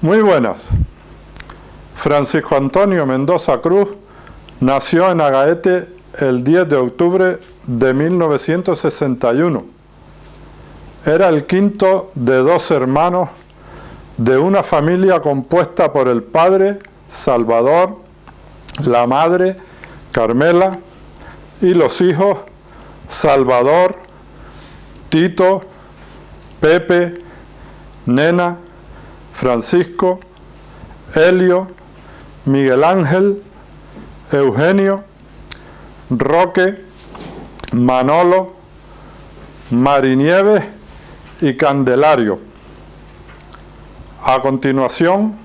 Muy buenas. Francisco Antonio Mendoza Cruz nació en Agaete el 10 de octubre de 1961. Era el quinto de 2 hermanos de una familia compuesta por el padre, Salvador, la madre, Carmela, y los hijos, Salvador, Tito, Pepe, Nena, Francisco, Helio, Miguel Ángel, Eugenio, Roque, Manolo, Marinieves y Candelario. A continuación,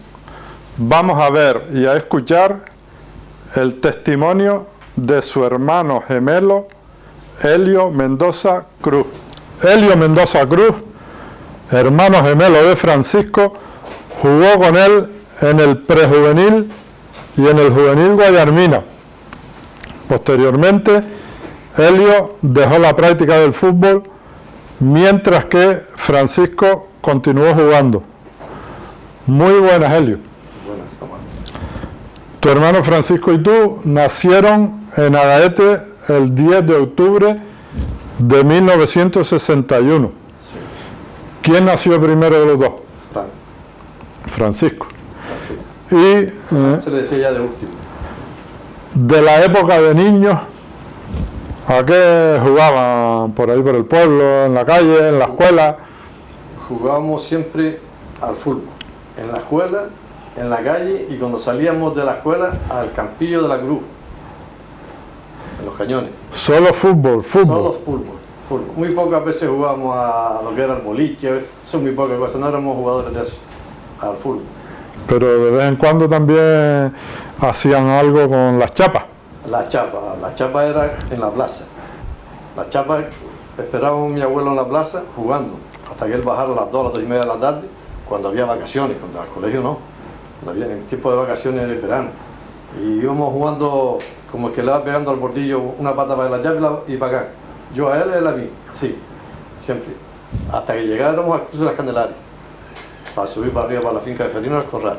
vamos a ver y a escuchar el testimonio de su hermano gemelo, Helio Mendoza Cruz. Helio Mendoza Cruz, hermano gemelo de Francisco, jugó con él en el prejuvenil y en el juvenil Guayarmina. Posteriormente, Helio dejó la práctica del fútbol, mientras que Francisco continuó jugando. Muy buenas, Helio. Buenas, Tomás. Tu hermano Francisco y tú nacieron en Agaete el 10 de octubre de 1961. Sí. ¿Quién nació primero de los dos? Francisco. Y se le decía ya de último. de la época de niños, ¿a qué jugaban? ¿Por ahí por el pueblo, en la calle, en la escuela? Jugábamos siempre al fútbol, en la escuela, en la calle, y cuando salíamos de la escuela al campillo de la Cruz, en los cañones. Solo fútbol, fútbol. Solo fútbol. Muy pocas veces jugábamos a lo que era el boliche, son muy pocas cosas, no éramos jugadores de eso, al fútbol. Pero de vez en cuando también hacían algo con las chapas. La chapa era en la plaza. La chapa esperábamos a mi abuelo en la plaza jugando, hasta que él bajara a las 2, a las 2 y media de la tarde, cuando había vacaciones, cuando al colegio no, cuando había en tiempo de vacaciones en el verano. Y íbamos jugando como el que le va pegando al bordillo una pata para la llave y para acá. Yo a él, él a mí, así, siempre. Hasta que llegáramos al cruce de las Candelarias, para subir para arriba para la finca de Ferino al Corral.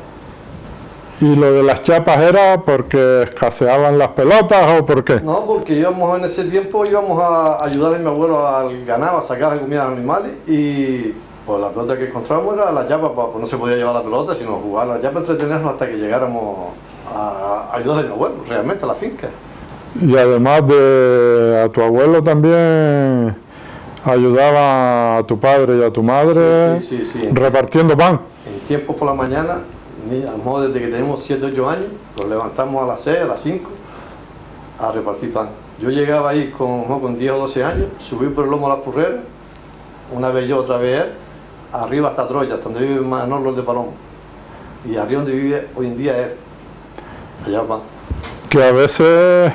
¿Y lo de las chapas era porque escaseaban las pelotas o por qué? No, porque íbamos en ese tiempo, íbamos a ayudarle a mi abuelo al ganado, a sacar la comida a los animales, y pues la pelota que encontrábamos era la chapa, pues no se podía llevar la pelota, sino jugar la chapa, entretenernos hasta que llegáramos a ayudarle a mi abuelo, realmente a la finca. Y además de a tu abuelo también ayudaba a tu padre y a tu madre sí. repartiendo pan. En tiempos por la mañana, a lo mejor desde que tenemos 7 o 8 años, los levantamos a las 6, a las 5 a repartir pan. Yo llegaba ahí con 10 o 12 años, subí por el lomo a la purrera, una vez yo, otra vez él, arriba hasta Troya, hasta donde vive Manolo de Palomo, y arriba donde vive hoy en día él, allá pan. Que a veces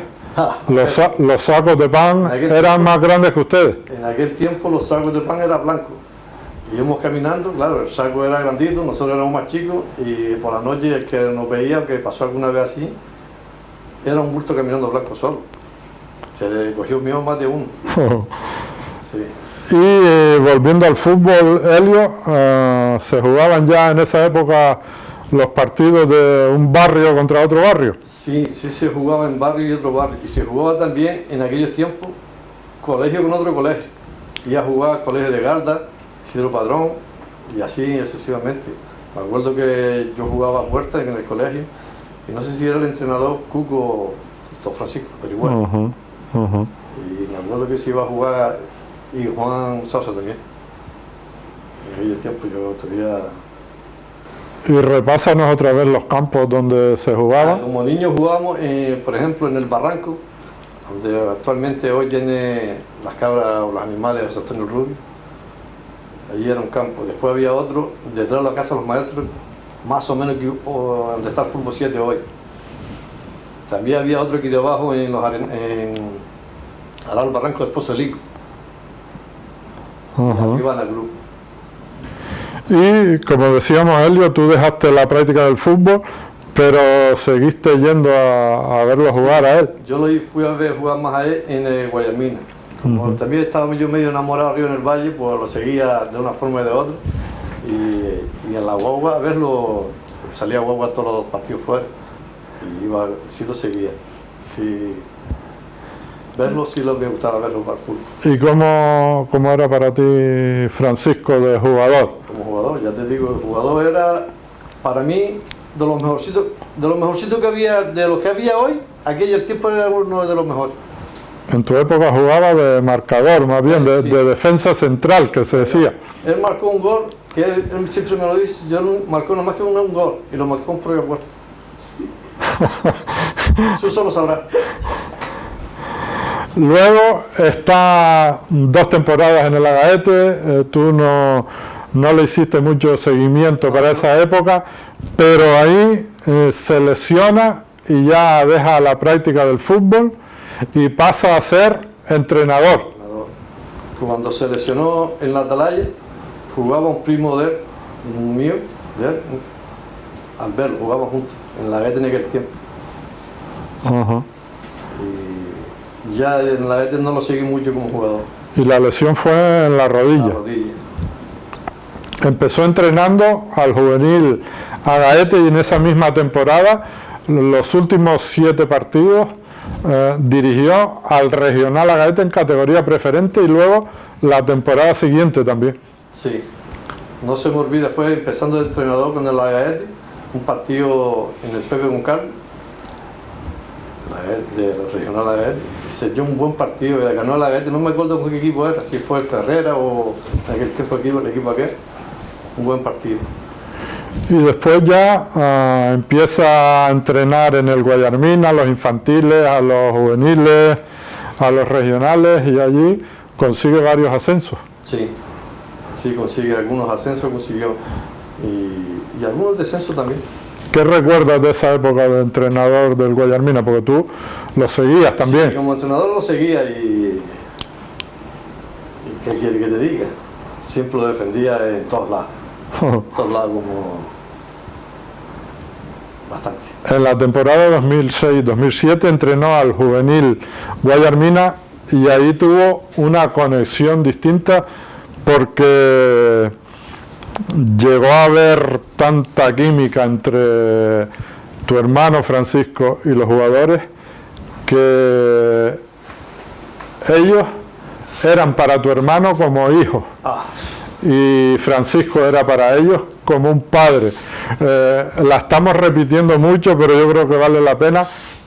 los sacos de pan eran más grandes que ustedes. En aquel tiempo los sacos de pan eran blancos. Íbamos caminando, claro, el saco era grandito, nosotros éramos más chicos, y por la noche el que nos veía, que pasó alguna vez así, era un bulto caminando blanco solo. Se le cogió mío más de uno. Sí. Y volviendo al fútbol, Helio, ¿se jugaban ya en esa época los partidos de un barrio contra otro barrio? Sí se jugaba en barrio y otro barrio, y se jugaba también en aquellos tiempos colegio con otro colegio. Iba a jugar colegio de Garda, Isidro Padrón, y así sucesivamente. Me acuerdo que yo jugaba a puerta en el colegio, y no sé si era el entrenador Cuco o Francisco, pero igual. Y me acuerdo que se iba a jugar, y Juan Sosa también. En aquellos tiempos yo todavía... Y repásanos otra vez los campos donde se jugaba. Como niños jugábamos, por ejemplo, en el Barranco, donde actualmente hoy tiene las cabras o los animales de José Antonio Rubio. Allí era un campo. Después había otro detrás de la casa de los maestros, más o menos donde está el Fútbol 7 hoy. También había otro aquí debajo al lado del barranco del Pozo Lico. Arriba en la cruz. Y como decíamos, Helio, tú dejaste la práctica del fútbol, pero seguiste yendo a verlo jugar a él. Yo lo fui a ver jugar más a él en el Guayarmina. Como también estaba yo medio enamorado arriba en el valle, pues lo seguía de una forma y de otra. Y en la guagua a verlo, salía guagua a todos los partidos fuera y iba, sí lo seguía. Sí, verlo sí lo me gustaba verlo para el fútbol. ¿Y cómo era para ti, Francisco, de jugador? Como jugador, ya te digo, el jugador era para mí de los mejorcitos que había, de los que había hoy, aquel tiempo era uno de los mejores. En tu época jugaba de marcador, más bien, de defensa central, que se decía. Él marcó un gol, que él siempre me lo dice, yo marcó no más que un gol, y lo marcó en propia puerta. Eso solo sabrá. Luego está 2 temporadas en el Agaete, tú no le hiciste mucho seguimiento para esa época, pero ahí se lesiona y ya deja la práctica del fútbol y pasa a ser entrenador. Cuando se lesionó en la Atalaya, jugaba un primo de él, mío, de él, Albert, jugábamos juntos, en la Agaete en aquel tiempo. Y ya en la Agaete no lo seguí mucho como jugador. Y la lesión fue en la rodilla. Empezó entrenando al juvenil Agaete y en esa misma temporada, los últimos 7 partidos, dirigió al regional Agaete en categoría preferente y luego la temporada siguiente también. Sí, no se me olvida, fue empezando de entrenador con el Agaete, un partido en el Pepe Goncal, del regional Agaete, y se dio un buen partido, ganó el Agaete, no me acuerdo con qué equipo era, si fue el Ferrera o en aquel tiempo el equipo aquel, un buen partido. Y después ya empieza a entrenar en el Guayarmina, a los infantiles, a los juveniles, a los regionales y allí consigue varios ascensos. Sí, sí, consigue algunos ascensos, consiguió y algunos descensos también. ¿Qué recuerdas de esa época de entrenador del Guayarmina? Porque tú lo seguías también. Sí, como entrenador lo seguía y ¿qué quiere que te diga? Siempre lo defendía en todos lados. En todos lados como bastante. En la temporada 2006-2007 entrenó al juvenil Guayarmina y ahí tuvo una conexión distinta porque llegó a haber tanta química entre tu hermano Francisco y los jugadores que ellos eran para tu hermano como hijos. Y Francisco era para ellos como un padre. La estamos repitiendo mucho, pero yo creo que vale la pena.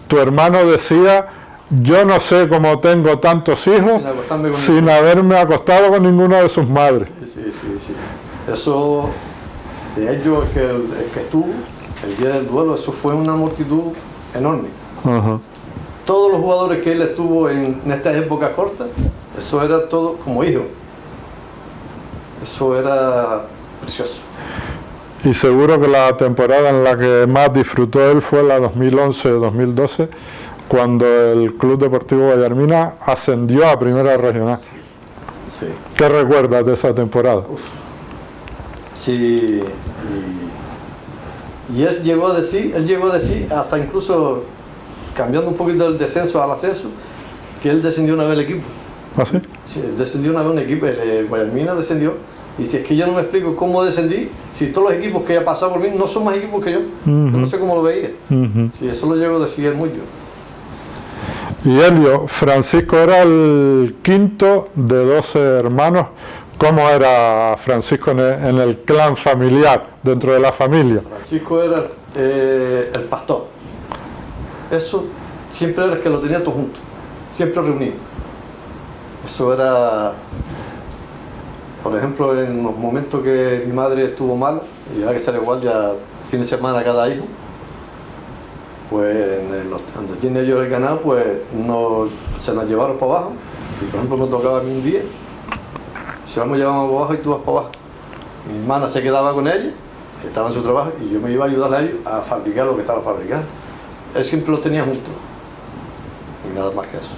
Tu hermano decía: yo no sé cómo tengo tantos hijos sin haberme acostado con ninguna de sus madres. Sí. Eso, de ellos, el que estuvo el día del duelo, eso fue una multitud enorme. Todos los jugadores que él estuvo en estas épocas cortas, eso era todo como hijo. Eso era precioso. Y seguro que la temporada en la que más disfrutó él fue la 2011-2012, cuando el Club Deportivo Guayarmina ascendió a Primera Regional. Sí. ¿Qué recuerdas de esa temporada? Sí, y él llegó a decir, hasta incluso cambiando un poquito del descenso al ascenso, que él descendió una vez el equipo. ¿Ah, sí? Sí, descendió una vez un equipo, el Guayarmina descendió. Y si es que yo no me explico cómo descendí, si todos los equipos que ya pasaron por mí no son más equipos que yo, yo no sé cómo lo veía. Si eso lo llego a decir mucho. Y Helio, Francisco era el quinto de 12 hermanos. ¿Cómo era Francisco en el clan familiar, dentro de la familia? Francisco era el pastor. Eso siempre era el que lo tenía todo junto, siempre reunido. Eso era, por ejemplo, en los momentos que mi madre estuvo mal, y era que sale guardia fin de semana cada hijo, pues donde tiene ellos el ganado, pues se nos llevaron para abajo. Y por ejemplo me tocaba a mí un día, si vamos llevamos para abajo y tú vas para abajo. Mi hermana se quedaba con ella, estaba en su trabajo, y yo me iba a ayudar a ellos a fabricar lo que estaba fabricando. Él siempre los tenía juntos, y nada más que eso.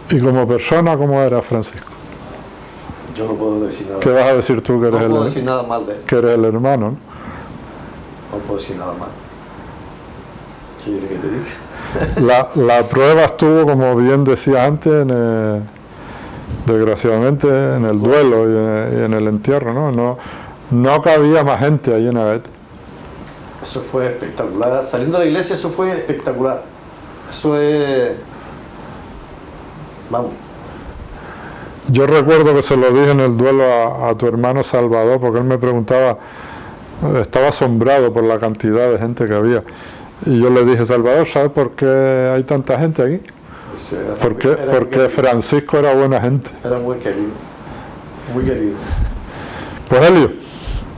¿Y como persona cómo era Francisco? Yo no puedo decir nada. ¿Qué vas a decir tú que eres, no puedo decir nada mal de él. Que eres el hermano? No puedo decir nada mal. ¿Qué quiere que te diga? La prueba estuvo, como bien decía antes, desgraciadamente en el duelo y en el entierro, ¿no? No cabía más gente ahí en Aguete. Eso fue espectacular. Saliendo de la iglesia, eso fue espectacular. Eso es... Vamos. Yo recuerdo que se lo dije en el duelo a tu hermano Salvador, porque él me preguntaba, estaba asombrado por la cantidad de gente que había. Y yo le dije, Salvador, ¿sabes por qué hay tanta gente aquí? Sí, Porque Francisco era buena gente. Era muy querido. Muy querido. Pues Helio,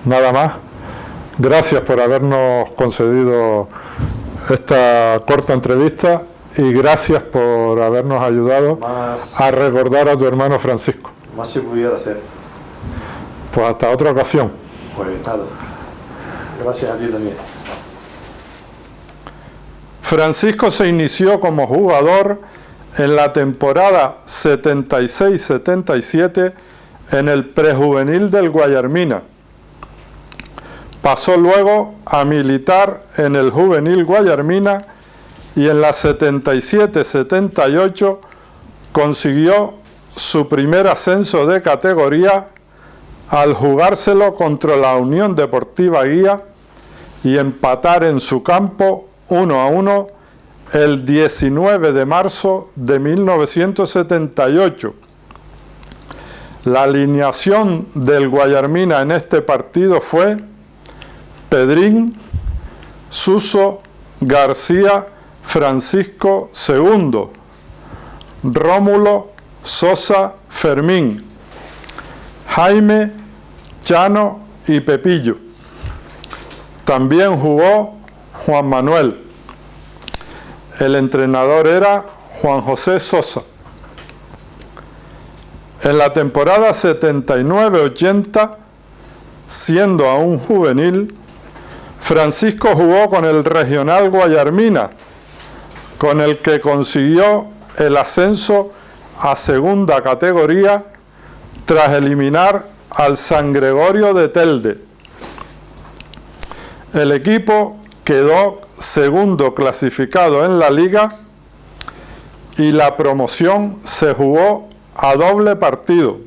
nada más. Gracias por habernos concedido esta corta entrevista y gracias por habernos ayudado a recordar a tu hermano Francisco. Más si pudiera ser. Pues hasta otra ocasión. Pues nada. Gracias a ti también. Francisco se inició como jugador en la temporada 76-77 en el prejuvenil del Guayarmina. Pasó luego a militar en el juvenil Guayarmina y en la 77-78 consiguió su primer ascenso de categoría al jugárselo contra la Unión Deportiva Guía y empatar en su campo 1-1 el 19 de marzo de 1978. La alineación del Guayarmina en este partido fue Pedrín, Suso, García, Francisco II, Rómulo, Sosa, Fermín, Jaime, Chano y Pepillo. También jugó Juan Manuel. El entrenador era Juan José Sosa. En la temporada 79-80, siendo aún juvenil, Francisco jugó con el Regional Guayarmina, con el que consiguió el ascenso a segunda categoría tras eliminar al San Gregorio de Telde. El equipo quedó segundo clasificado en la liga y la promoción se jugó a doble partido.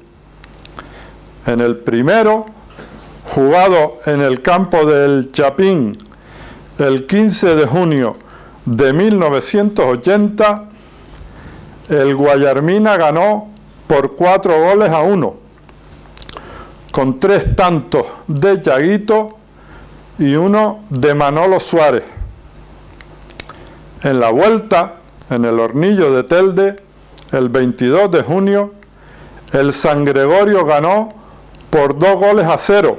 En el primero, jugado en el campo del Chapín el 15 de junio de 1980, el Guayarmina ganó por 4-1, con 3 tantos de Yaguito y 1 de Manolo Suárez. En la vuelta, en el Hornillo de Telde, el 22 de junio, el San Gregorio ganó por 2-0,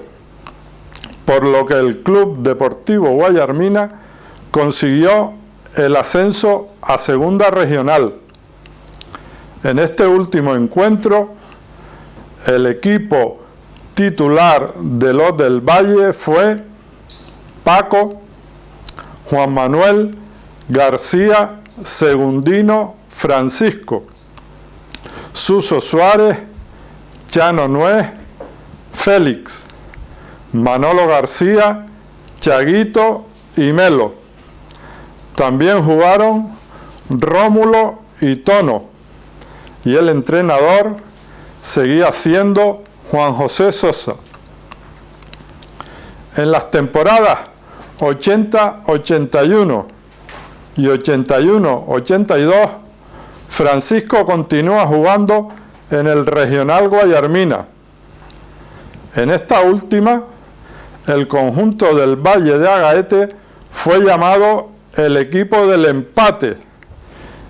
por lo que el Club Deportivo Guayarmina consiguió el ascenso a segunda regional. En este último encuentro, el equipo titular de los del Valle fue Paco, Juan Manuel, García, Segundino, Francisco, Suso Suárez, Chano Nuez, Félix, Manolo García, Chaguito y Melo. También jugaron Rómulo y Tono, y el entrenador seguía siendo Juan José Sosa. En las temporadas 80-81 y 81-82, Francisco continúa jugando en el Regional Guayarmina. En esta última, el conjunto del Valle de Agaete fue llamado el equipo del empate,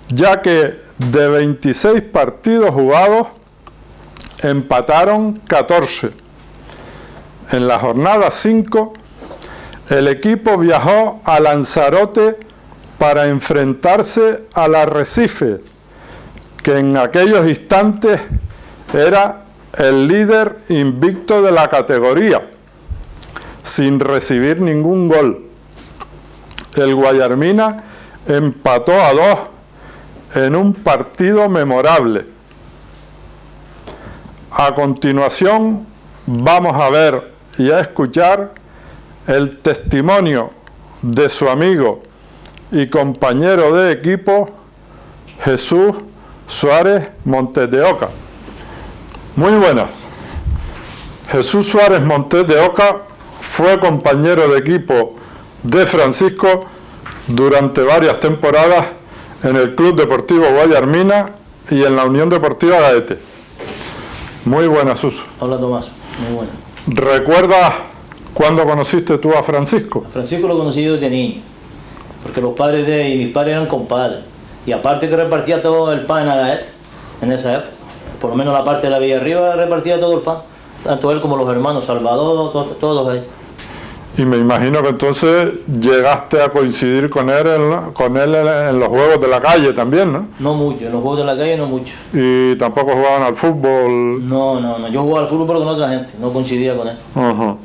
ya que de 26 partidos jugados, empataron 14. En la jornada 5, el equipo viajó a Lanzarote para enfrentarse al Arrecife, que en aquellos instantes era el líder invicto de la categoría, sin recibir ningún gol. El Guayarmina empató a 2 en un partido memorable. A continuación, vamos a ver y a escuchar el testimonio de su amigo y compañero de equipo, Jesús Suárez Montes de Oca. Muy buenas. Jesús Suárez Montes de Oca fue compañero de equipo de Francisco durante varias temporadas en el Club Deportivo Guayarmina y en la Unión Deportiva Gaete. Muy buena, Suso. Hola, Tomás. Muy buena. ¿Recuerdas cuándo conociste tú a Francisco? A Francisco lo conocí yo desde niño, porque los padres de mis padres eran compadres. Y aparte que repartía todo el pan en la Gaete, en esa época. Por lo menos la parte de la Villa Arriba repartía todo el pan. Tanto él como los hermanos Salvador, todos ahí. Y me imagino que entonces llegaste a coincidir con él en los juegos de la calle también, ¿no? No mucho, en los juegos de la calle no mucho. Y tampoco jugaban al fútbol. No, yo jugaba al fútbol pero con otra gente, no coincidía con él. Ajá.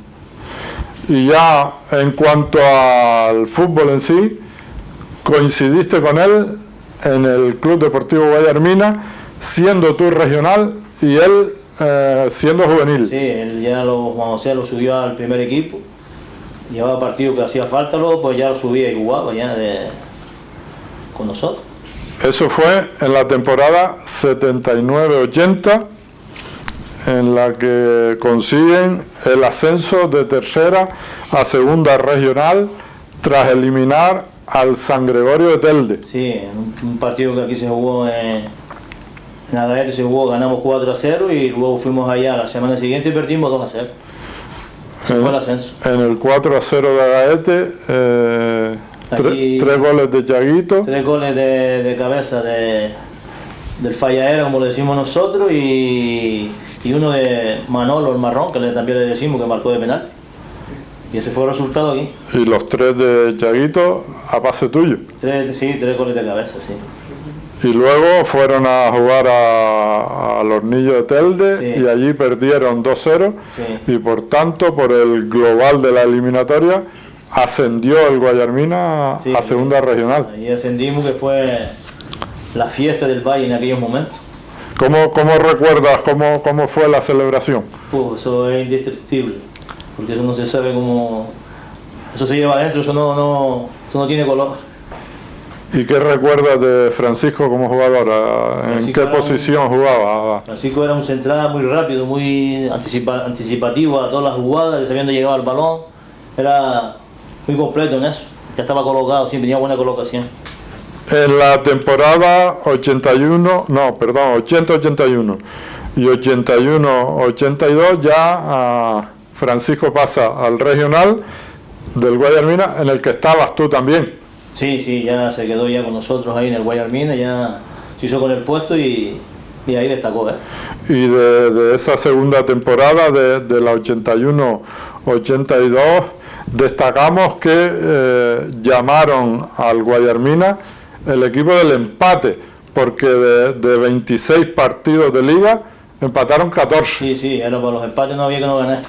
Y ya en cuanto al fútbol en sí, coincidiste con él en el Club Deportivo Guayarmina, siendo tú regional y él siendo juvenil. Sí, él ya Juan José lo subió al primer equipo. Llevaba partidos que hacía falta, luego pues ya lo subía y jugaba ya con nosotros. Eso fue en la temporada 79-80, en la que consiguen el ascenso de tercera a segunda regional tras eliminar al San Gregorio de Telde. Sí, en un partido que aquí se jugó en Agaete se jugó, ganamos 4-0 y luego fuimos allá la semana siguiente y perdimos 2-0. Fue el ascenso. En el 4-0 de Agaete, tres goles de Chaguito. 3 goles de cabeza del Fallaera, como le decimos nosotros, y uno de Manolo, el marrón, que también le decimos que marcó de penalti. Y ese fue el resultado aquí. Y los 3 de Chaguito a pase tuyo. 3 goles de cabeza, sí. Y luego fueron a jugar a los Niños de Telde, sí, y allí perdieron 2-0, sí, y por tanto, por el global de la eliminatoria, ascendió el Guayarmina, sí, a segunda regional. Ahí ascendimos, que fue la fiesta del Valle en aquellos momentos. ¿Cómo recuerdas cómo fue la celebración? Pues eso es indescriptible, porque eso no se sabe cómo... Eso se lleva adentro, eso no tiene color. ¿Y qué recuerdas de Francisco como jugador? ¿En qué posición jugaba? Francisco era un central muy rápido, muy anticipativo a todas las jugadas, sabiendo llegar al balón. Era muy completo en eso. Ya estaba colocado, siempre tenía buena colocación. En la temporada 80-81 y 81-82 ya Francisco pasa al regional del Guayarmina, en el que estabas tú también. Sí, ya se quedó ya con nosotros ahí en el Guayarmina, ya se hizo con el puesto y ahí destacó. Y de esa segunda temporada, de la 81-82, destacamos que llamaron al Guayarmina el equipo del empate, porque de 26 partidos de liga, empataron 14. Sí, era para los empates, no había que no ganar.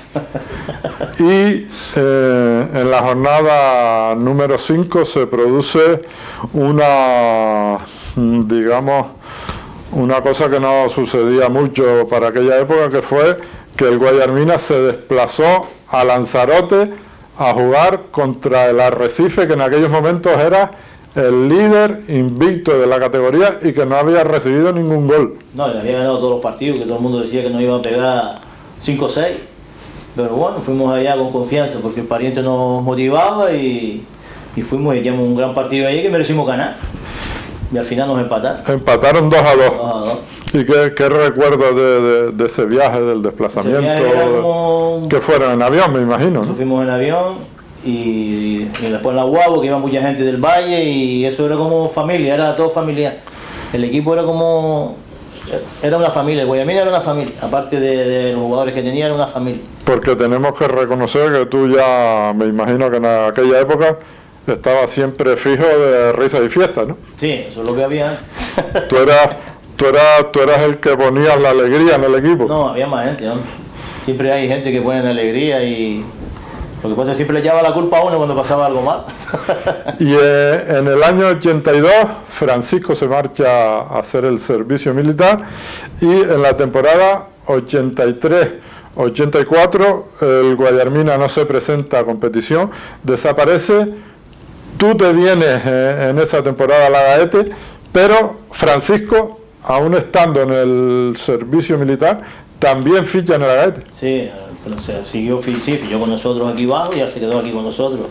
Y en la jornada número 5 se produce una cosa que no sucedía mucho para aquella época, que fue que el Guayarmina se desplazó a Lanzarote a jugar contra el Arrecife, que en aquellos momentos era el líder invicto de la categoría y que no había recibido ningún gol. No, le había ganado todos los partidos, que todo el mundo decía que nos iba a pegar 5 o 6. Pero bueno, fuimos allá con confianza porque el pariente nos motivaba y fuimos y echamos un gran partido ahí que merecimos ganar. Y al final nos empataron. Empataron 2-2. ¿Y qué recuerdas de ese viaje, del desplazamiento? Que fueron en avión, me imagino, ¿no? Fuimos en avión y después en la Guabo, que iba mucha gente del Valle, y eso era como familia, era todo familiar. El equipo era una familia, el Guayarmina era una familia, aparte de los jugadores que tenía, era una familia. Porque tenemos que reconocer que tú ya, me imagino que en aquella época estabas siempre fijo de risas y fiestas, ¿no? Sí, eso es lo que había antes. ¿Tú eras el que ponías la alegría en el equipo? No, había más gente, hombre. Siempre hay gente que pone la alegría y... Lo que pasa es que siempre le echaba la culpa a uno cuando pasaba algo mal. Y en el año 82, Francisco se marcha a hacer el servicio militar, y en la temporada 83-84 el Guayarmina no se presenta a competición, desaparece. Tú te vienes en esa temporada a la Gaete, pero Francisco, aún estando en el servicio militar, también ficha en el Gaete. Sí, Pero se siguió con nosotros aquí abajo y ya se quedó aquí con nosotros.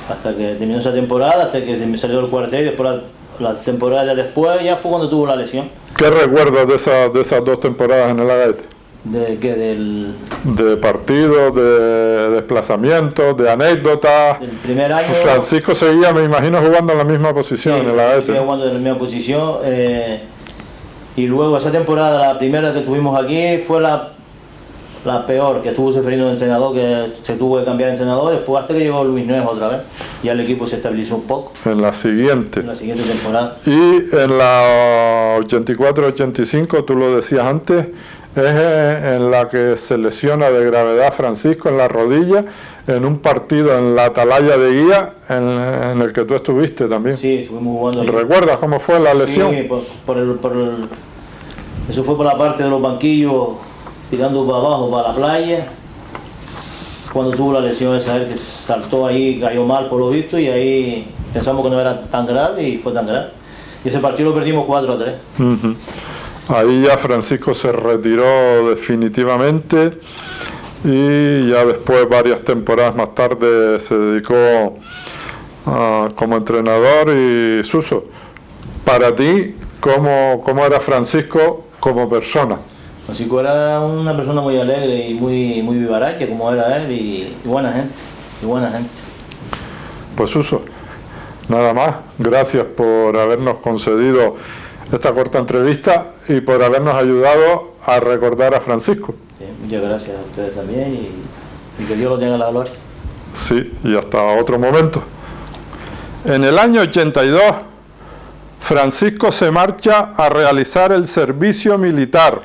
Hasta que terminó esa temporada, hasta que se me salió el cuartel y después la temporada después ya fue cuando tuvo la lesión. ¿Qué recuerdas de esas 2 temporadas en el Agaete? ¿De qué? De partidos, de desplazamientos, de anécdotas. Del primer año. Francisco seguía, me imagino, jugando en la misma posición en el Agaete. Seguía jugando en la misma posición. Y luego esa temporada, la primera que tuvimos aquí, fue la peor, que estuvo sufriendo de entrenador, que se tuvo que cambiar de entrenador, después hasta que llegó Luis Nuez otra vez. Ya el equipo se estabilizó un poco. En la siguiente temporada. Y en la 84-85, tú lo decías antes, es en la que se lesiona de gravedad Francisco en la rodilla, en un partido en la Atalaya de Guía, en el que tú estuviste también. Sí, estuvimos jugando ahí. ¿Recuerdas cómo fue la lesión? Sí, eso fue por la parte de los banquillos, tirando para abajo, para la playa, cuando tuvo la lesión esa, él que saltó ahí, cayó mal por lo visto, y ahí pensamos que no era tan grave y fue tan grave. Y ese partido lo perdimos 4-3. Uh-huh. Ahí ya Francisco se retiró definitivamente y ya después, varias temporadas más tarde, se dedicó como entrenador. Y Suso, para ti, ¿cómo era Francisco como persona? Francisco era una persona muy alegre y muy vivaracha, como era él, y buena gente. Pues Suso, nada más, gracias por habernos concedido esta corta entrevista y por habernos ayudado a recordar a Francisco. Sí, muchas gracias a ustedes también y que Dios lo tenga en la gloria. Sí, y hasta otro momento. En el año 82, Francisco se marcha a realizar el servicio militar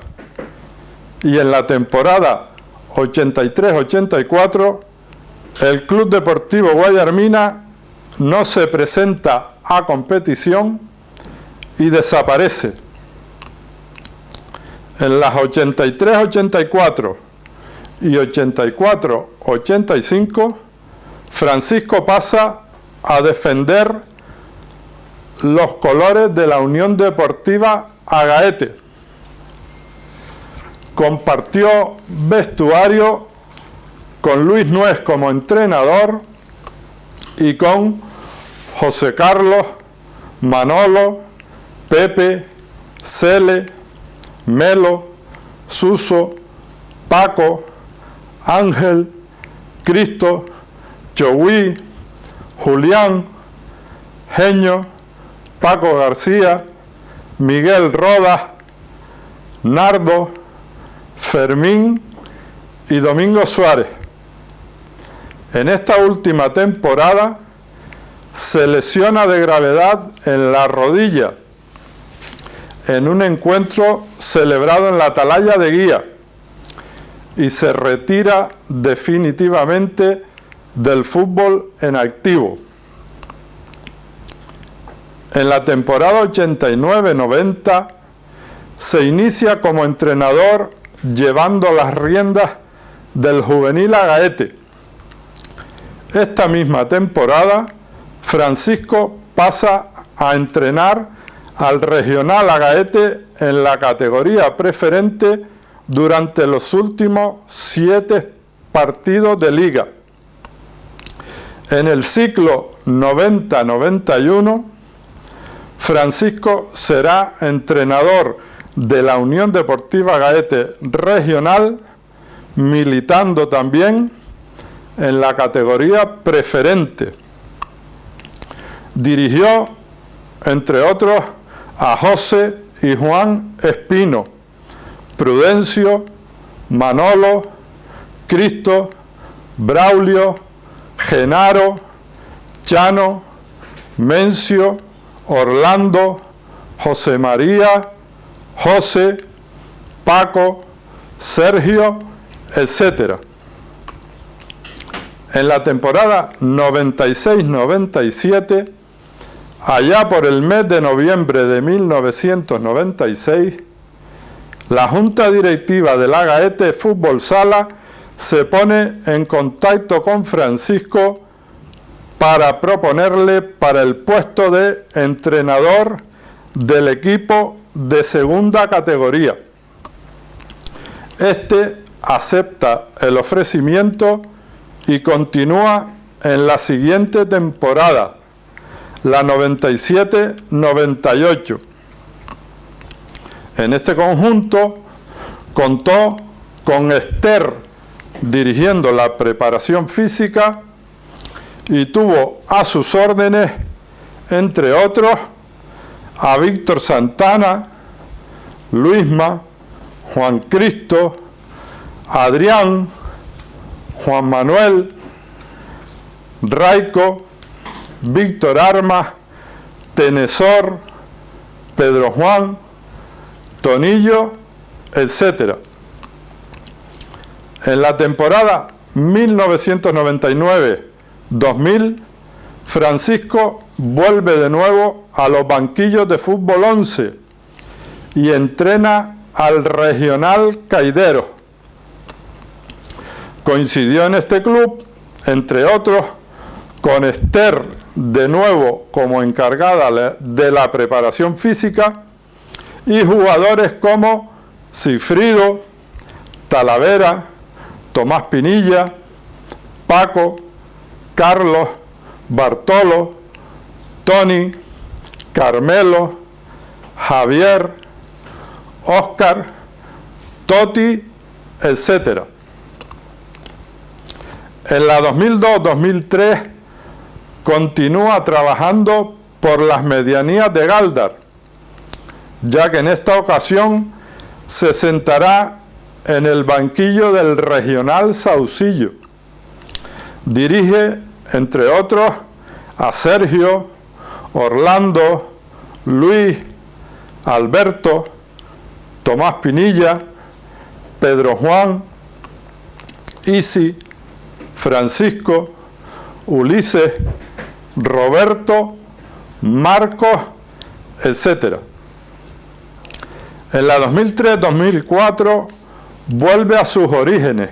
y en la temporada 83-84 el Club Deportivo Guayarmina no se presenta a competición y desaparece. En las 83-84 y 84-85 Francisco pasa a defender los colores de la Unión Deportiva Agaete. Compartió vestuario con Luis Nuez como entrenador y con José Carlos, Manolo, Pepe, Cele, Melo, Suso, Paco, Ángel, Cristo, Chogui, Julián, Genio, Paco García, Miguel Rodas, Nardo, Fermín y Domingo Suárez. En esta última temporada se lesiona de gravedad en la rodilla en un encuentro celebrado en la Atalaya de Guía y se retira definitivamente del fútbol en activo. En la temporada 89-90 se inicia como entrenador llevando las riendas del juvenil Agaete. Esta misma temporada, Francisco pasa a entrenar al regional Agaete en la categoría preferente durante los últimos 7 partidos de liga. En el ciclo 90-91, Francisco será entrenador de la Unión Deportiva Agaete Regional, militando también en la categoría preferente. Dirigió, entre otros, a José y Juan Espino, Prudencio, Manolo, Cristo, Braulio, Genaro, Chano, Mencio, Orlando, José María, José, Paco, Sergio, etc. En la temporada 96-97, allá por el mes de noviembre de 1996, la Junta Directiva del Agaete Fútbol Sala se pone en contacto con Francisco para proponerle para el puesto de entrenador del equipo de segunda categoría. Este acepta el ofrecimiento y continúa en la siguiente temporada, la 97-98. En este conjunto contó con Ester dirigiendo la preparación física y tuvo a sus órdenes, entre otros, a Víctor Santana, Luisma, Juan Cristo, Adrián, Juan Manuel, Raico, Víctor Armas, Tenesor, Pedro Juan, Tonillo, etc. En la temporada 1999-2000, Francisco vuelve de nuevo a los banquillos de Fútbol 11 y entrena al Regional Caideros. Coincidió en este club, entre otros, con Ester de nuevo como encargada de la preparación física y jugadores como Cifrido, Talavera, Tomás Pinilla, Paco, Carlos, Bartolo, Tony, Carmelo, Javier, Óscar, Toti, etc. En la 2002-2003 continúa trabajando por las medianías de Gáldar, ya que en esta ocasión se sentará en el banquillo del Regional Saucillo. Dirige, entre otros, a Sergio, Orlando, Luis, Alberto, Tomás Pinilla, Pedro Juan, Isi, Francisco, Ulises, Roberto, Marcos, etc. En la 2003-2004 vuelve a sus orígenes,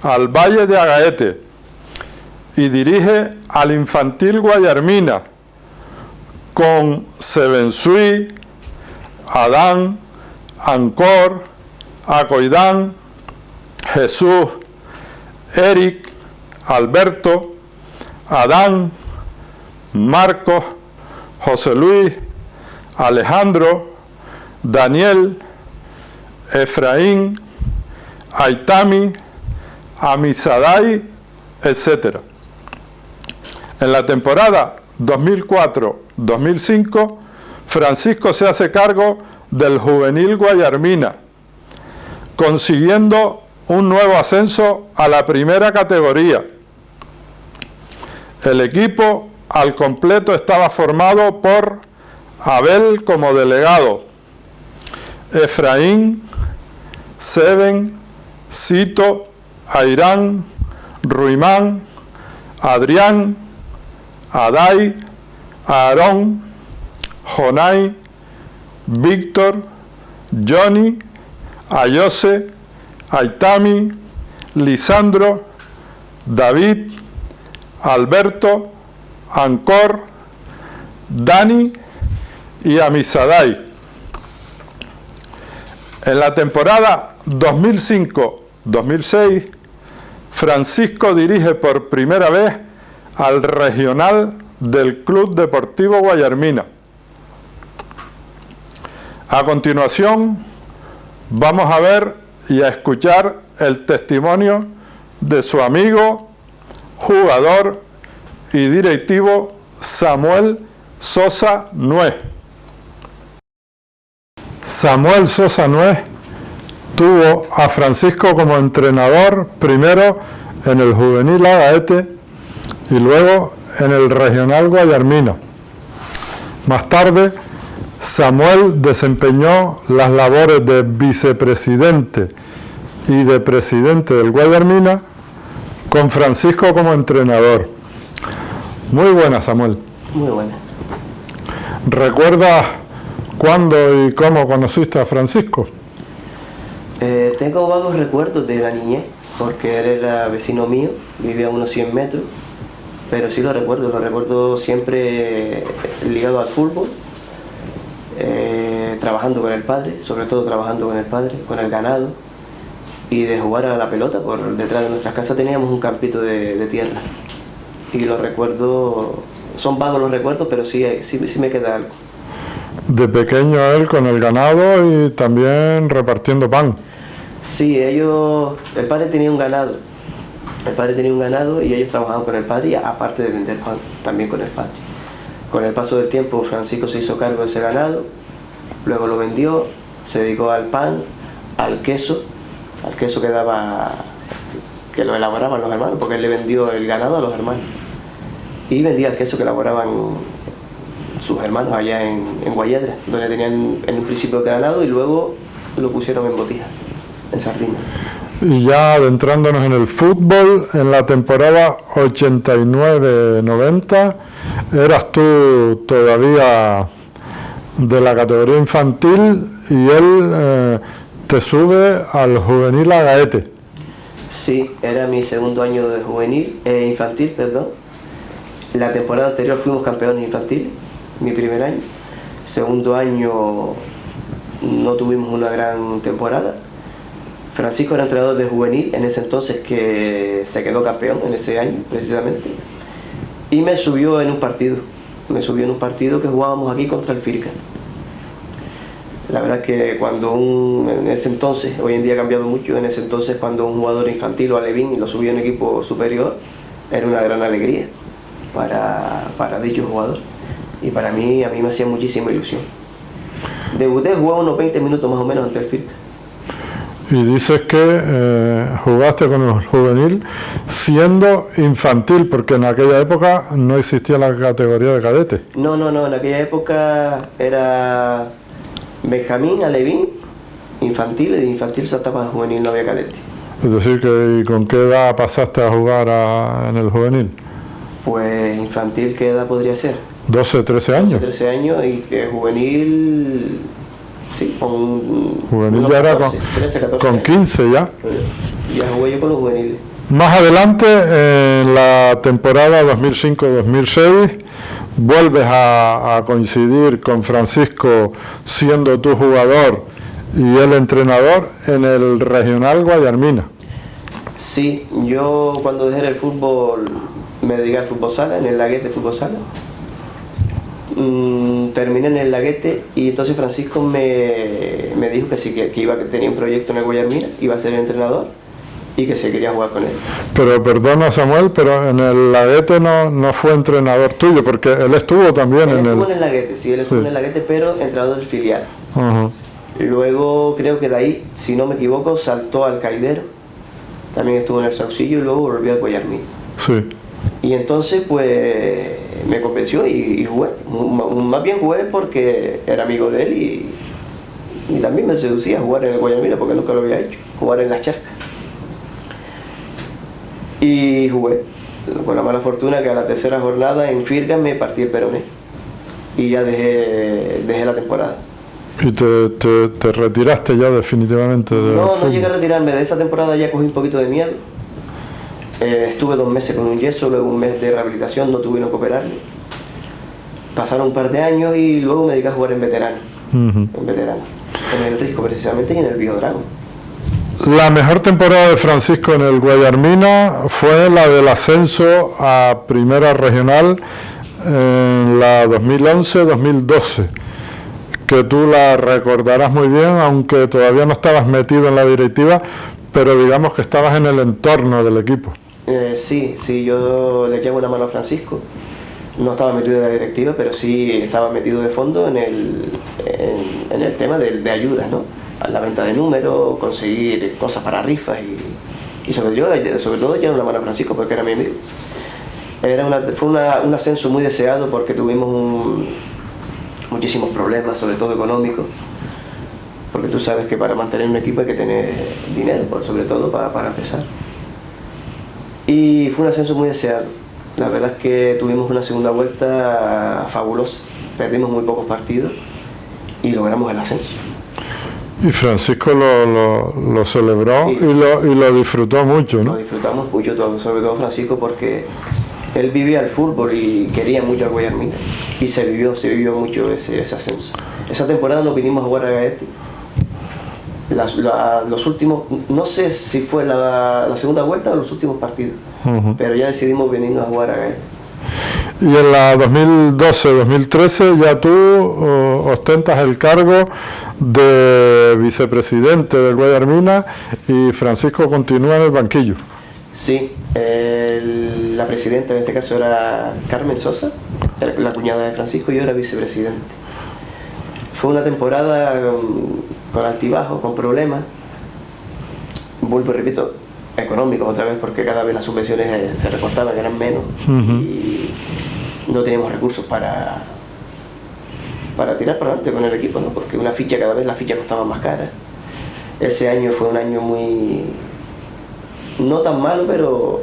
al Valle de Agaete, y dirige al Infantil Guayarmina, con Sebensui, Adán, Ancor, Acoidán, Jesús, Eric, Alberto, Adán, Marcos, José Luis, Alejandro, Daniel, Efraín, Aitami, Amisadai, etc. En la temporada 2004-2005, Francisco se hace cargo del Juvenil Guayarmina, consiguiendo un nuevo ascenso a la primera categoría. El equipo al completo estaba formado por Abel como delegado, Efraín, Seben, Cito, Airán, Ruimán, Adrián, Adai, Aarón, Jonai, Víctor, Johnny, Ayose, Aitami, Lisandro, David, Alberto, Ancor, Dani y Amisadai. En la temporada 2005-2006, Francisco dirige por primera vez al regional del Club Deportivo Guayarmina. A continuación, vamos a ver y a escuchar el testimonio de su amigo, jugador y directivo Samuel Sosa Nuez. Samuel Sosa Nuez tuvo a Francisco como entrenador primero en el Juvenil Agaete y luego en el Regional Guayarmina. Más tarde, Samuel desempeñó las labores de vicepresidente y de presidente del Guayarmina, con Francisco como entrenador. Muy buena, Samuel. Muy buena. ¿Recuerdas cuándo y cómo conociste a Francisco? Tengo vagos recuerdos de la niñez, porque él era vecino mío, vivía a unos 100 metros, pero sí lo recuerdo siempre ligado al fútbol, trabajando con el padre, sobre todo trabajando con el padre, con el ganado, y de jugar a la pelota. Por detrás de nuestras casas teníamos un campito de tierra. Y los recuerdos, son vagos los recuerdos, pero sí me queda algo. De pequeño él con el ganado y también repartiendo pan. Sí, el padre tenía un ganado. El padre tenía un ganado y ellos trabajaban con el padre, y aparte de vender pan, también con el padre. Con el paso del tiempo, Francisco se hizo cargo de ese ganado, luego lo vendió, se dedicó al pan, al queso que lo elaboraban los hermanos, porque él le vendió el ganado a los hermanos. Y vendía el queso que elaboraban sus hermanos allá en Guayedra, donde tenían en un principio ganado y luego lo pusieron en botija, en sardina. Y ya adentrándonos en el fútbol, en la temporada 89-90, eras tú todavía de la categoría infantil y él te sube al juvenil Agaete. Sí, era mi segundo año de infantil, perdón. La temporada anterior fuimos campeones infantiles, mi primer año. Segundo año no tuvimos una gran temporada. Francisco era entrenador de juvenil en ese entonces, que se quedó campeón en ese año precisamente, y me subió en un partido que jugábamos aquí contra el Firca. La verdad es que en ese entonces, hoy en día ha cambiado mucho, en ese entonces cuando un jugador infantil o alevín lo subía en equipo superior, era una gran alegría para dicho jugador, y a mí me hacía muchísima ilusión. Debuté, jugué unos 20 minutos más o menos ante el Firca. Y dices que jugaste con el juvenil siendo infantil, porque en aquella época no existía la categoría de cadete. No, en aquella época era Benjamín, alevín, infantil, y de infantil saltaba al juvenil, no había cadete. Es decir, ¿y con qué edad pasaste a jugar en el juvenil? Pues infantil, ¿qué edad podría ser? 12, 13 años. 12, 13 años, y juvenil... Sí, juvenil ya era 13, 14 con 15 ya. Ya jugué yo con los juveniles. Más adelante, en la temporada 2005-2006, vuelves a coincidir con Francisco siendo tu jugador y el entrenador en el Regional Guayarmina. Sí, yo cuando dejé el fútbol me dediqué al fútbol sala, en el Laguete Fútbol Sala. Terminé en el Laguete y entonces Francisco me dijo que sí, que tenía un proyecto en el Guayarmina, iba a ser el entrenador y que se quería jugar con él. Pero perdona, Samuel, pero en el Laguete no fue entrenador tuyo, porque él estuvo también en el Laguete, sí, él estuvo en el Laguete, pero entrenador del filial. Luego creo que de ahí, si no me equivoco, saltó al Caidero, también estuvo en el Saucillo y luego volvió al Guayarmina. Sí. Y entonces pues me convenció y jugué. Más bien jugué porque era amigo de él y también me seducía jugar en el Guayarmina, porque nunca lo había hecho, jugar en las charcas. Y jugué, con la mala fortuna que a la tercera jornada en Firca me partí el peroné y ya dejé la temporada. ¿Y te retiraste ya definitivamente del fútbol? No llegué a retirarme, de esa temporada ya cogí un poquito de miedo. Estuve 2 meses con un yeso, luego 1 mes de rehabilitación, no tuvieron que operarme. Pasaron un par de años y luego me dediqué a jugar en veterano. En el Risco precisamente y en el Biodrago. La mejor temporada de Francisco en el Guayarmina fue la del ascenso a Primera Regional en la 2011-2012, que tú la recordarás muy bien, aunque todavía no estabas metido en la directiva, pero digamos que estabas en el entorno del equipo. Sí, yo le llevo una mano a Francisco. No estaba metido en la directiva, pero sí estaba metido de fondo en el tema de ayudas, ¿no? A la venta de números, conseguir cosas para rifas y sobre todo llevo una mano a Francisco porque era mi amigo. Fue un ascenso muy deseado porque tuvimos muchísimos problemas, sobre todo económicos, porque tú sabes que para mantener un equipo hay que tener dinero, sobre todo para empezar. Y fue un ascenso muy deseado. La verdad es que tuvimos una segunda vuelta fabulosa, perdimos muy pocos partidos y logramos el ascenso. Y Francisco lo celebró y lo disfrutó mucho, ¿no? Lo disfrutamos mucho todos, sobre todo Francisco, porque él vivía el fútbol y quería mucho al Guayarmina y se vivió mucho ese ascenso. Esa temporada nos vinimos a jugar a Gaete Los últimos, no sé si fue la segunda vuelta o los últimos partidos, pero ya decidimos venirnos a jugar a Gaeta. Y en la 2012-2013 ya tú ostentas el cargo de vicepresidente del Guayarmina y Francisco continúa en el banquillo. Sí, la presidenta en este caso era Carmen Sosa, la cuñada de Francisco, y yo era vicepresidente. Fue una temporada con altibajos, con problemas, vuelvo y repito, económicos otra vez, porque cada vez las subvenciones se recortaban, eran menos, y no teníamos recursos para tirar para adelante con el equipo, ¿no? Porque una ficha, cada vez la ficha costaba más cara. Ese año fue un año muy, no tan malo, pero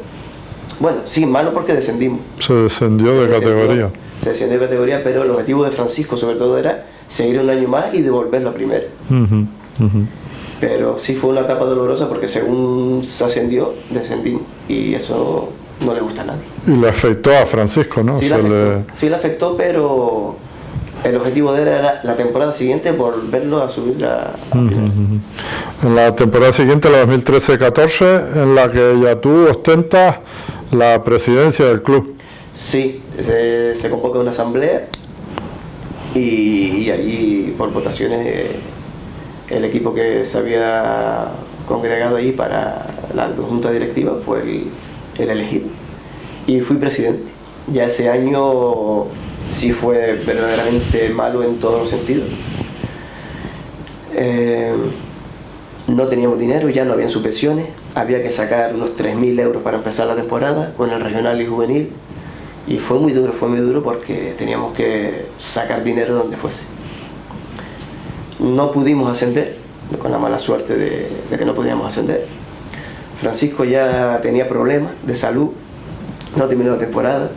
bueno, sí, malo porque descendimos. Se descendió de categoría. Se descendió de categoría, pero el objetivo de Francisco sobre todo era seguir un año más y devolverlo a primera. Pero sí fue una etapa dolorosa porque según se ascendió, descendimos, y eso no le gusta a nadie. Y le afectó a Francisco, ¿no? Sí, le afectó, pero el objetivo de él era la temporada siguiente volverlo a subir a primera. En la temporada siguiente, la 2013-14, en la que ya tú ostentas la presidencia del club. Sí, se convoca una asamblea y allí por votaciones el equipo que se había congregado ahí para la junta directiva fue el elegido y fui presidente. Ya ese año sí fue verdaderamente malo en todos los sentidos. No teníamos dinero, ya no habían subvenciones, había que sacar unos 3.000 euros para empezar la temporada con el regional y juvenil, y fue muy duro porque teníamos que sacar dinero donde fuese. No pudimos ascender, con la mala suerte de que no podíamos ascender. Francisco ya tenía problemas de salud, no terminó la temporada,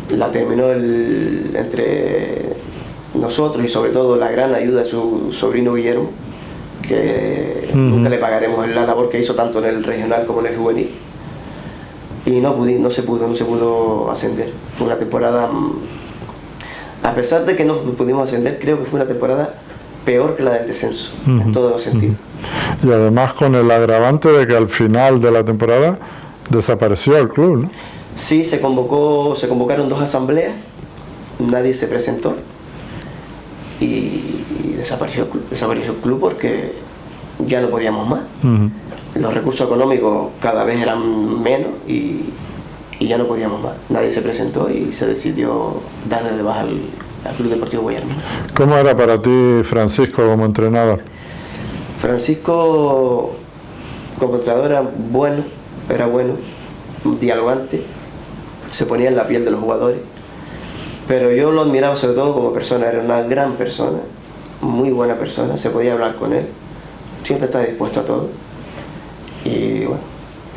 la terminó entre nosotros y sobre todo la gran ayuda de su sobrino Guillermo, que nunca le pagaremos la labor que hizo tanto en el regional como en el juvenil, y no se pudo ascender. Fue una temporada, a pesar de que no pudimos ascender, creo que fue una temporada peor que la del descenso, en todos los sentidos. Y además con el agravante de que al final de la temporada desapareció el club, ¿no? Sí, se convocaron 2 asambleas, nadie se presentó y desapareció el club porque ya no podíamos más. Los recursos económicos cada vez eran menos y ya no podíamos más. Nadie se presentó y se decidió darle de baja al Club Deportivo Guayarmina. ¿Cómo era para ti Francisco como entrenador? Francisco como entrenador era bueno, dialogante, se ponía en la piel de los jugadores, pero yo lo admiraba sobre todo como persona. Era una gran persona, muy buena persona, se podía hablar con él, siempre estaba dispuesto a todo, y bueno,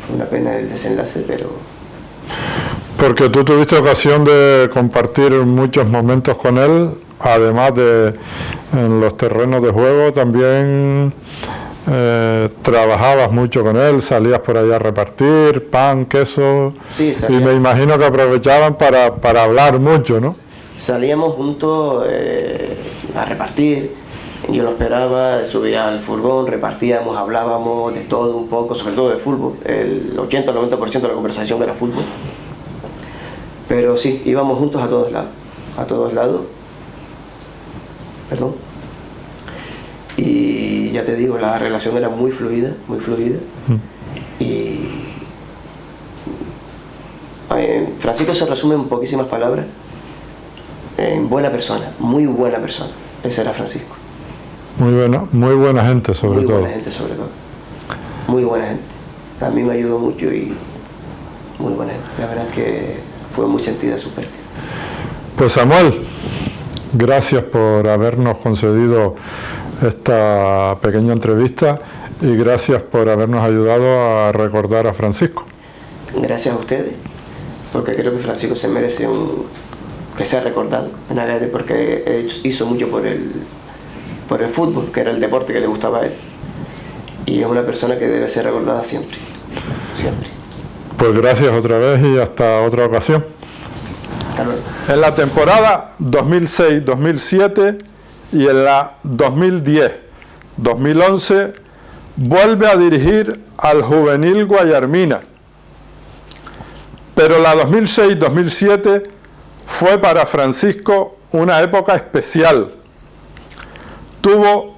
fue una pena el desenlace, pero... Porque tú tuviste ocasión de compartir muchos momentos con él, además de en los terrenos de juego, también trabajabas mucho con él, salías por allá a repartir pan, queso, sí, y me imagino que aprovechaban para hablar mucho, ¿no? Salíamos juntos a repartir, yo lo esperaba, subía al furgón, repartíamos, hablábamos de todo un poco, sobre todo de fútbol, el 80-90% de la conversación era fútbol. Pero sí, íbamos juntos a todos lados, perdón. Y ya te digo, la relación era muy fluida. Y Francisco se resume en poquísimas palabras, en buena persona, muy buena persona. Ese era Francisco. Muy buena gente sobre todo. Muy buena gente. A mí me ayudó mucho y muy buena gente. La verdad es que fue muy sentida su pérdida. Pues Samuel, gracias por habernos concedido esta pequeña entrevista y gracias por habernos ayudado a recordar a Francisco. Gracias a ustedes, porque creo que Francisco se merece que sea recordado en Agaete, porque hizo mucho por el fútbol, que era el deporte que le gustaba a él, y es una persona que debe ser recordada siempre. Pues gracias otra vez y hasta otra ocasión. En la temporada 2006-2007 y en la 2011 vuelve a dirigir al juvenil Guayarmina, pero la 2006-2007 fue para Francisco una época especial. Tuvo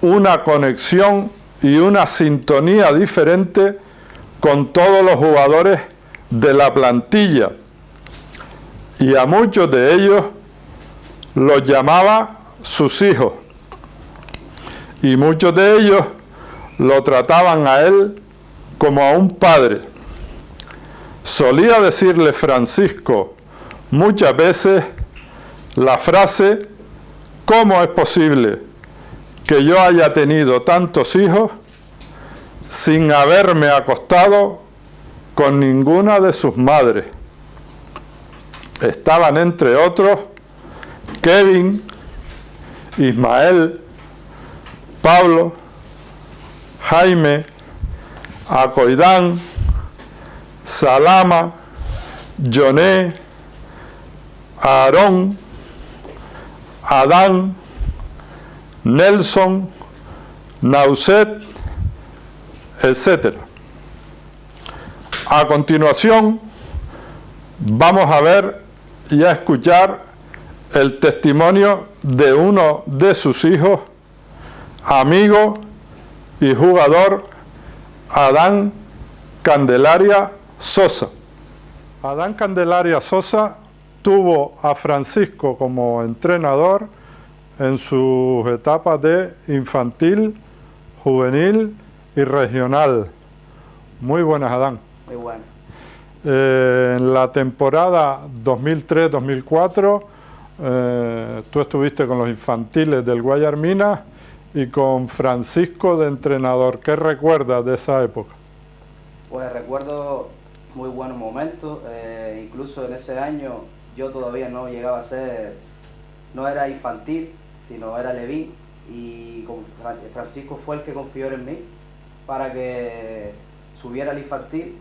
una conexión y una sintonía diferente con todos los jugadores de la plantilla, y a muchos de ellos los llamaba sus hijos, y muchos de ellos lo trataban a él como a un padre. Solía decirle Francisco muchas veces la frase: ¿cómo es posible que yo haya tenido tantos hijos sin haberme acostado con ninguna de sus madres? Estaban entre otros Kevin, Ismael, Pablo, Jaime, Acoidán, Salama, Yoné, Aarón, Adán, Nelson, Nauset, etc. A continuación, vamos a ver y a escuchar el testimonio de uno de sus hijos, amigo y jugador, Adán Candelaria Sosa. Adán Candelaria Sosa tuvo a Francisco como entrenador en sus etapas de infantil, juvenil y regional. Muy buenas, Adán. Muy buenas. En la temporada 2003-2004 tú estuviste con los infantiles del Guayarmina y con Francisco de entrenador. ¿Qué recuerdas de esa época? Pues recuerdo muy buenos momentos, incluso en ese año yo todavía no llegaba a ser, no era infantil, sino era Levín, y Francisco fue el que confió en mí para que subiera al infantil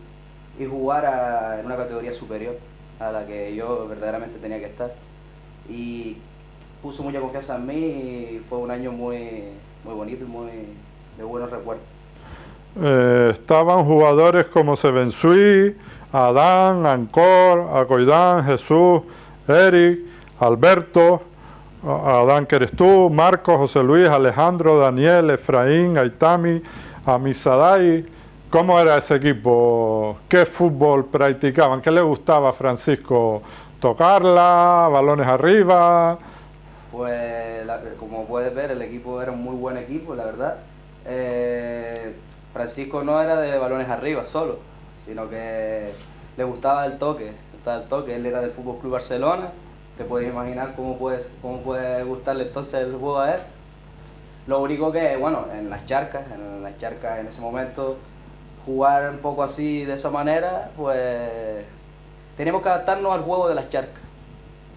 y jugara en una categoría superior a la que yo verdaderamente tenía que estar. Y puso mucha confianza en mí y fue un año muy bonito y muy de buenos recuerdos. Estaban jugadores como Sebensui, Adán, Ancor, Acoidán, Jesús, Eric, Alberto, Adán que eres tú, Marcos, José Luis, Alejandro, Daniel, Efraín, Aitami, Amisadai. ¿Cómo era ese equipo? ¿Qué fútbol practicaban? ¿Qué le gustaba a Francisco? ¿Tocarla? ¿Balones arriba? Pues como puedes ver, el equipo era un muy buen equipo, la verdad. Francisco no era de balones arriba solo, sino que le gustaba el toque. Él era del Fútbol Club Barcelona. Te puedes imaginar cómo puede gustarle entonces el juego a él. Lo único que, bueno, en las charcas en ese momento, jugar un poco así, de esa manera, pues tenemos que adaptarnos al juego de las charcas.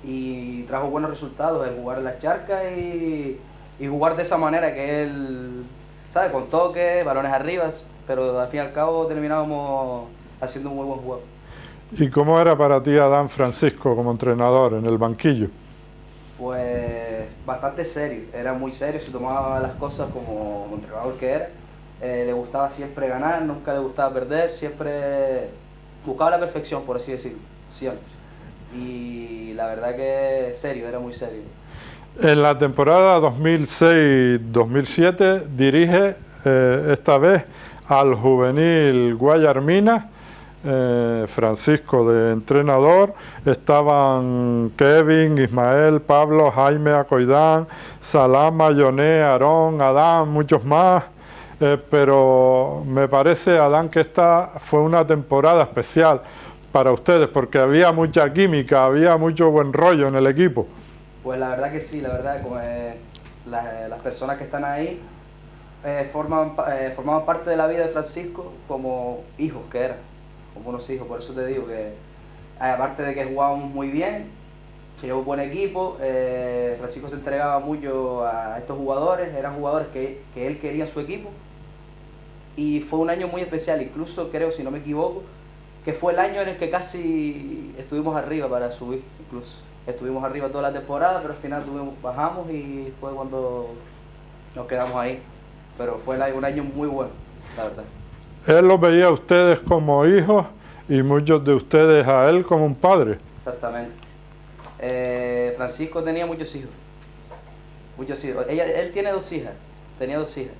Y trajo buenos resultados el jugar en las charcas y jugar de esa manera, que él, ¿sabes? Con toques, balones arriba, pero al fin y al cabo terminábamos haciendo un muy buen juego. ¿Y cómo era para ti Adán Francisco como entrenador en el banquillo? Pues bastante serio, era muy serio, se tomaba las cosas como entrenador que era. Le gustaba siempre ganar, nunca le gustaba perder, siempre buscaba la perfección, por así decirlo, siempre. Y la verdad que serio, era muy serio. En la temporada 2006-2007 dirige esta vez al juvenil Guayarmina, Francisco de entrenador. Estaban Kevin, Ismael, Pablo, Jaime, Acoidán, Salama, Yoné, Aarón, Adán, muchos más. Pero me parece, Adán, que esta fue una temporada especial para ustedes porque había mucha química, había mucho buen rollo en el equipo. Pues la verdad que sí, la verdad, como las personas que están ahí formaban parte de la vida de Francisco como hijos que eran, como unos hijos. Por eso te digo que aparte de que jugábamos muy bien, que llevó un buen equipo, Francisco se entregaba mucho a estos jugadores, eran jugadores que él quería en su equipo. Y fue un año muy especial, incluso creo, si no me equivoco, que fue el año en el que casi estuvimos arriba para subir, incluso. Estuvimos arriba toda la temporada, pero al final bajamos y fue cuando nos quedamos ahí. Pero fue un año muy bueno, la verdad. Él los veía a ustedes como hijos y muchos de ustedes a él como un padre. Exactamente. Francisco tenía muchos hijos. Muchos hijos. Él tiene tenía 2 hijas.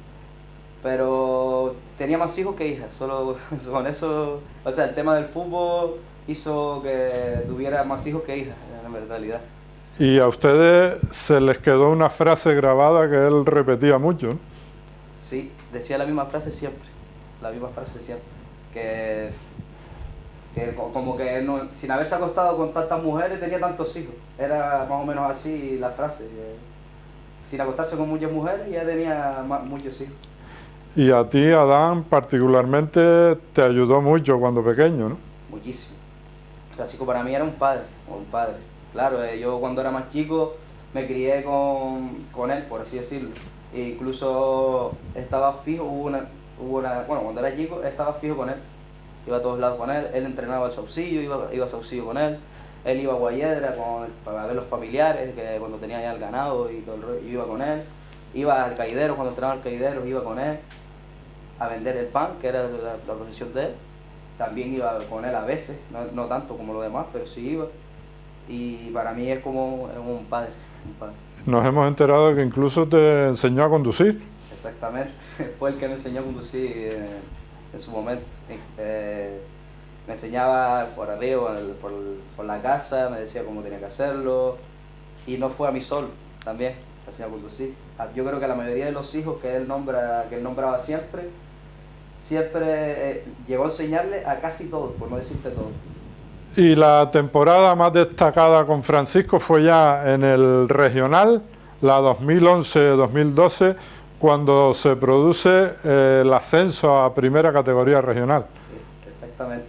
Pero tenía más hijos que hijas. Solo con eso, o sea, el tema del fútbol hizo que tuviera más hijos que hijas, en realidad. Y a ustedes se les quedó una frase grabada que él repetía mucho, ¿no? Sí, decía la misma frase siempre. La misma frase siempre. Que como que no, sin haberse acostado con tantas mujeres tenía tantos hijos. Era más o menos así la frase. Sin acostarse con muchas mujeres ya tenía muchos hijos. Y a ti, Adán, particularmente te ayudó mucho cuando pequeño, ¿no? Muchísimo. Francisco para mí era un padre. Claro, yo cuando era más chico me crié con él, por así decirlo. E incluso estaba fijo, bueno, cuando era chico estaba fijo con él. Iba a todos lados con él entrenaba al Saucillo, iba a Saucillo con él iba a Guayedra para ver los familiares, que cuando tenía ya el ganado y todo el rollo, iba con él. Iba al Caidero, cuando entrenaba al Caidero, iba con él a vender el pan, que era la profesión de él. También iba con él a veces, no tanto como los demás, pero sí iba. Y para mí es como un padre. Nos hemos enterado de que incluso te enseñó a conducir. Exactamente, fue el que me enseñó a conducir en su momento. Me enseñaba por arriba, por la casa, me decía cómo tenía que hacerlo. Y no fue a mí solo, también me enseñó a conducir. Yo creo que la mayoría de los hijos que él nombraba siempre llegó a enseñarle a casi todos, por no decirte todos. Y la temporada más destacada con Francisco fue ya en el regional, la 2011-2012, cuando se produce el ascenso a primera categoría regional. Exactamente.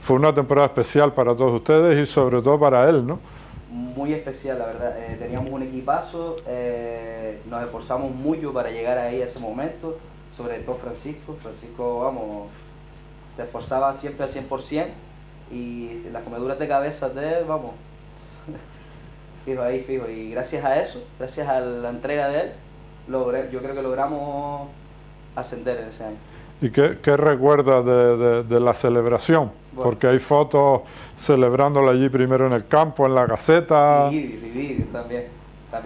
Fue una temporada especial para todos ustedes y sobre todo para él, ¿no? Muy especial, la verdad. Teníamos un equipazo, nos esforzamos mucho para llegar ahí a ese momento, sobre todo Francisco. Francisco, vamos, se esforzaba siempre al 100%. Y las comeduras de cabeza de él, vamos, fijo. Y gracias a eso, gracias a la entrega de él, yo creo que logramos ascender en ese año. ¿Y qué recuerdas de la celebración? Bueno, porque hay fotos celebrándolo allí primero en el campo, en la caseta. Y vídeos también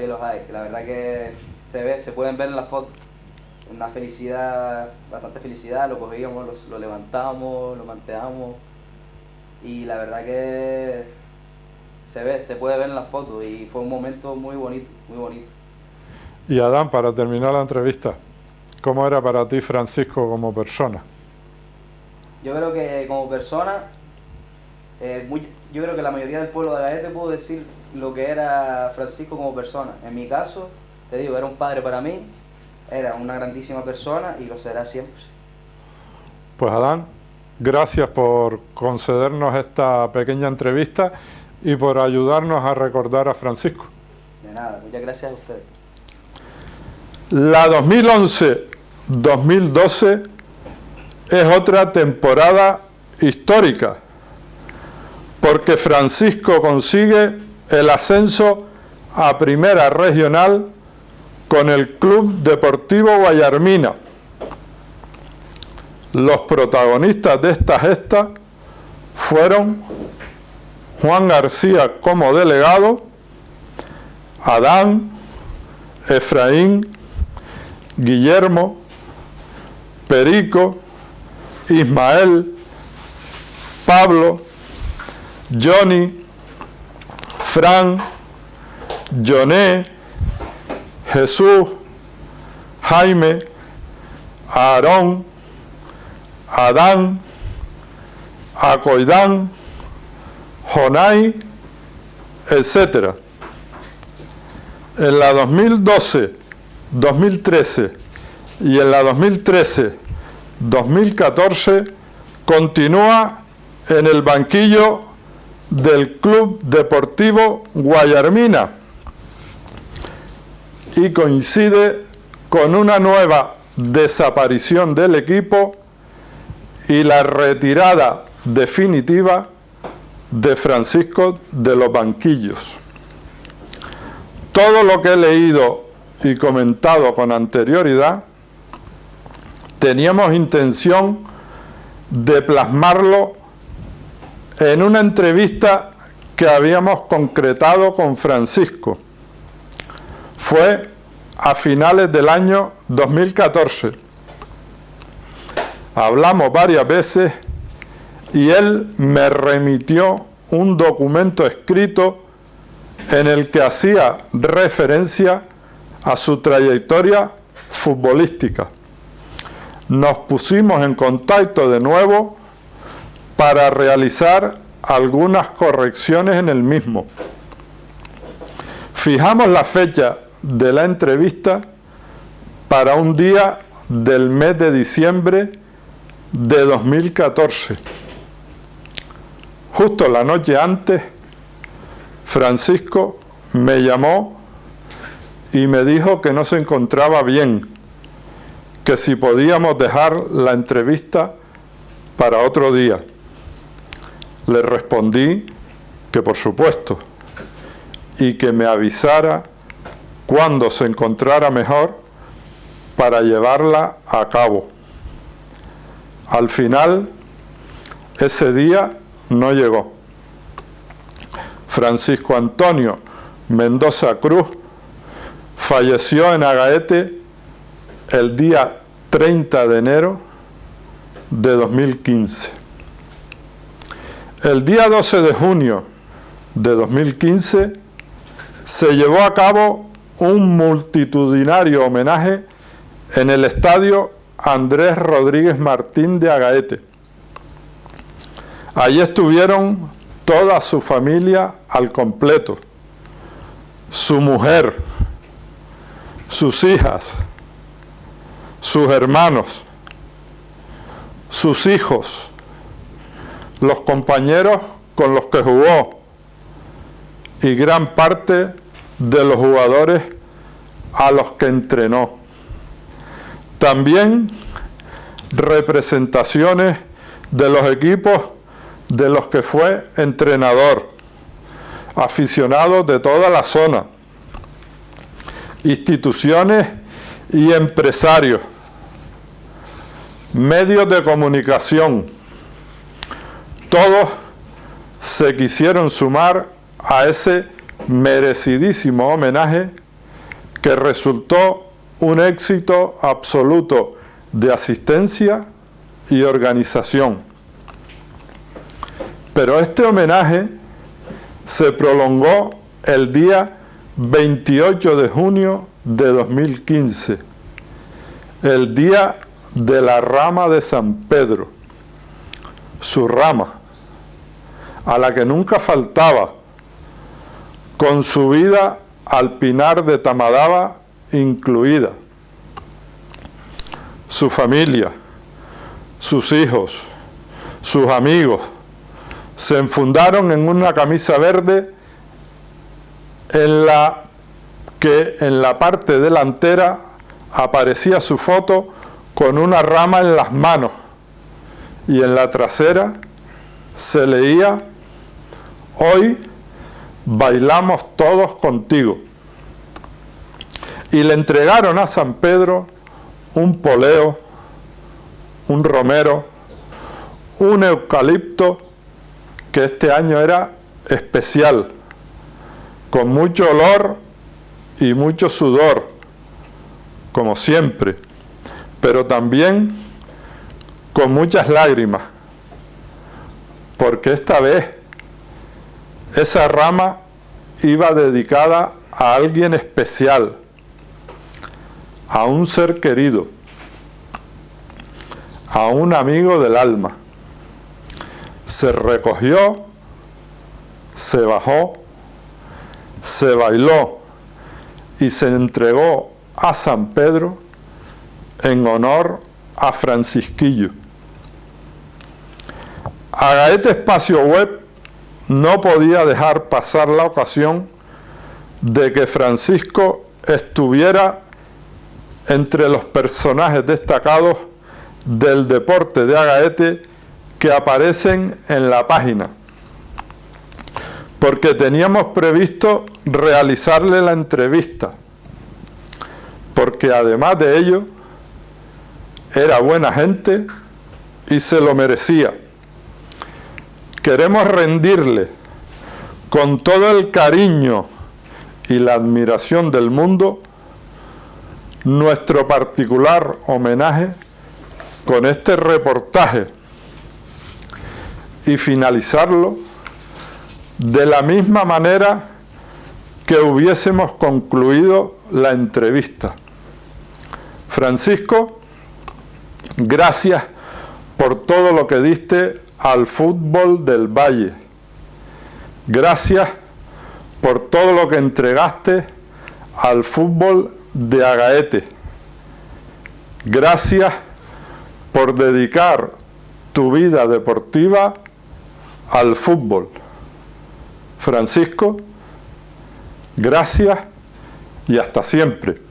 los hay. La verdad que se pueden ver en las fotos. Una felicidad, bastante felicidad, lo cogíamos, lo levantábamos, lo manteamos. Y la verdad que se puede ver en las fotos y fue un momento muy bonito, muy bonito. Y Adán, para terminar la entrevista, ¿cómo era para ti Francisco como persona? Yo creo que como persona, yo creo que la mayoría del pueblo de Agaete puedo decir lo que era Francisco como persona. En mi caso, te digo, era un padre para mí, era una grandísima persona y lo será siempre. Pues Adán, gracias por concedernos esta pequeña entrevista y por ayudarnos a recordar a Francisco. De nada, muchas gracias a ustedes. La 2011-2012 es otra temporada histórica, porque Francisco consigue el ascenso a Primera Regional con el Club Deportivo Guayarmina. Los protagonistas de esta gesta fueron Juan García como delegado, Adán, Efraín, Guillermo, Perico, Ismael, Pablo, Johnny, Fran, Joné, Jesús, Jaime, Aarón, Adán, Acoidán, Jonay, etc. En la 2012, 2013 y en la 2013-2014 continúa en el banquillo del Club Deportivo Guayarmina y coincide con una nueva desaparición del equipo y la retirada definitiva de Francisco de los banquillos. Todo lo que he leído y comentado con anterioridad, teníamos intención de plasmarlo en una entrevista que habíamos concretado con Francisco. Fue a finales del año 2014. Hablamos varias veces y él me remitió un documento escrito en el que hacía referencia a su trayectoria futbolística. Nos pusimos en contacto de nuevo para realizar algunas correcciones en el mismo. Fijamos la fecha de la entrevista para un día del mes de diciembre de 2014. Justo la noche antes, Francisco me llamó y me dijo que no se encontraba bien, que si podíamos dejar la entrevista para otro día. Le respondí que por supuesto, y que me avisara cuando se encontrara mejor para llevarla a cabo. Al final, ese día no llegó. Francisco Antonio Mendoza Cruz falleció en Agaete el día 30 de enero de 2015. El día 12 de junio de 2015 se llevó a cabo un multitudinario homenaje en el estadio Andrés Rodríguez Martín de Agaete. Allí estuvieron toda su familia al completo, su mujer, sus hijas, sus hermanos, sus hijos, los compañeros con los que jugó y gran parte de los jugadores a los que entrenó. También representaciones de los equipos de los que fue entrenador, aficionados de toda la zona, instituciones y empresarios, medios de comunicación. Todos se quisieron sumar a ese merecidísimo homenaje que resultó un éxito absoluto de asistencia y organización. Pero este homenaje se prolongó el día 28 de junio de 2015, el día de la rama de San Pedro, su rama, a la que nunca faltaba, con su vida al Pinar de Tamadaba incluida. Su familia, sus hijos, sus amigos, se enfundaron en una camisa verde en la que en la parte delantera aparecía su foto con una rama en las manos y en la trasera se leía: hoy bailamos todos contigo. Y le entregaron a San Pedro un poleo, un romero, un eucalipto que este año era especial, con mucho olor y mucho sudor, como siempre, pero también con muchas lágrimas, porque esta vez esa rama iba dedicada a alguien especial, a un ser querido, a un amigo del alma. Se recogió, se bajó, se bailó y se entregó a San Pedro en honor a Francisquillo. Agaete Espacio Web no podía dejar pasar la ocasión de que Francisco estuviera entre los personajes destacados del deporte de Agaete que aparecen en la página, porque teníamos previsto realizarle la entrevista, porque además de ello, era buena gente y se lo merecía. Queremos rendirle con todo el cariño y la admiración del mundo nuestro particular homenaje con este reportaje y finalizarlo de la misma manera que hubiésemos concluido la entrevista. Francisco, gracias por todo lo que diste al fútbol del Valle. Gracias por todo lo que entregaste al fútbol de Agaete. Gracias por dedicar tu vida deportiva al fútbol. Francisco, gracias y hasta siempre.